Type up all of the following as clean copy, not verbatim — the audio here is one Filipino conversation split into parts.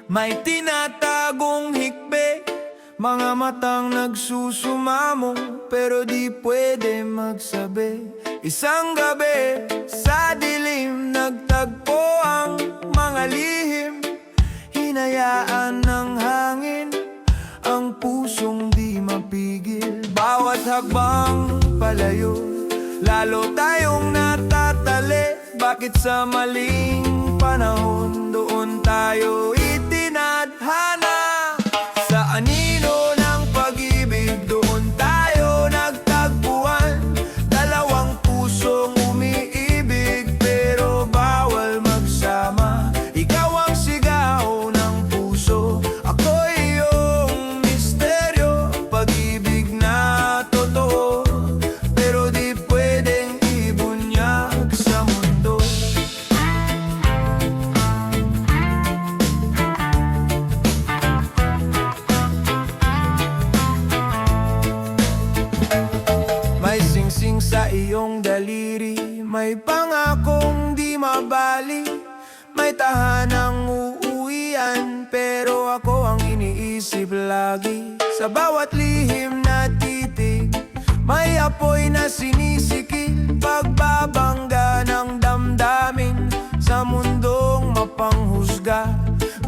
May tinatagong hikbe, mga matang nagsusumamo, pero di pwede magsabi. Isang gabi sa dilim, nagtagpo ang mga lihim. Hinayaan ng hangin ang pusong di mapigil. Bawat hakbang palayo, lalo tayong natatali. Bakit sa maling panahon doon tayo itinadhana? Sa anino ng pag-ibig doon tayo nagtagpuan. Dalawang pusong umiibig pero bawal magsama. Ikaw ang sigaw ng puso, ako iyong misteryo. Pag-ibig na totoo, pero di pwedeng ibunyag sa mundo. May singsing sa iyong daliri, may pangakong di mabali. May tahanang uuwian, pero ako ang iniisip lagi. Sa bawat lihim na titig, may apoy na sinisikil. Pagbabangga ng damdamin sa mundong mapanghusga.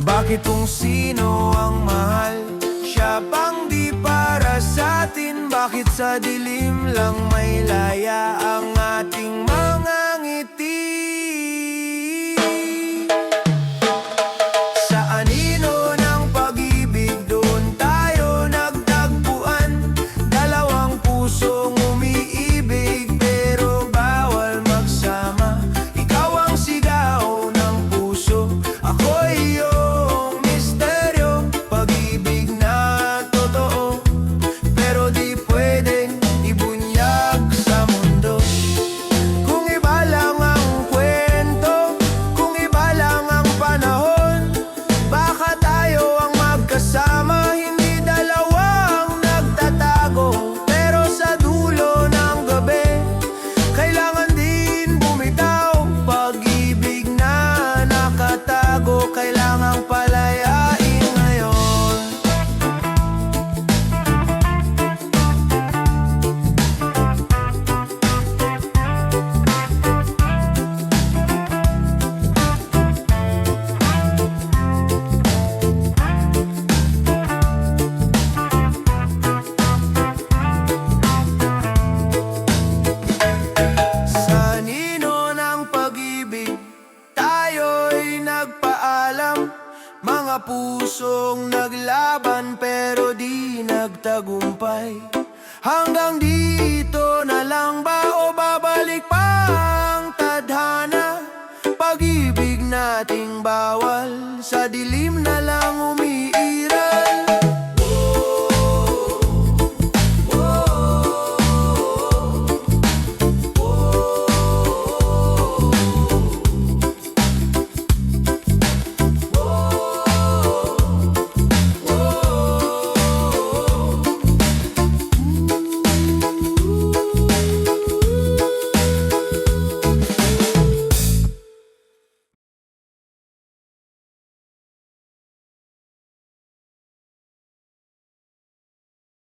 Bakit kung sino ang mahal, siya pang di para sa atin? Bakit sa dilim lang may laya ang ating mga ngiti? Sa anino ng pag-ibig doon tayo nagtagpuan. Dalawang pusong umiibig pero bawal magsama. Ikaw ang sigaw ng puso, ako iyong misteryo. Pag-ibig na totoo, pero di pwedeng ibunyag sa mundo. Kung iba lang ang kwento, kung iba lang ang panahon, baka tayo ang magkasama, hindi dalawang nagtatago. Pero sa dulo ng gabi, kailangan din bumitaw. Pag-ibig na nakatago, kailangang palayain ngayon. Sa anino ng pag-ibig, tayo'y nagpaalam. Mga pusong naglaban pero di nagtagumpay. Hanggang dito na lang ba o babalik pa ang tadhana? Pag-ibig nating bawal, sa dilim na lang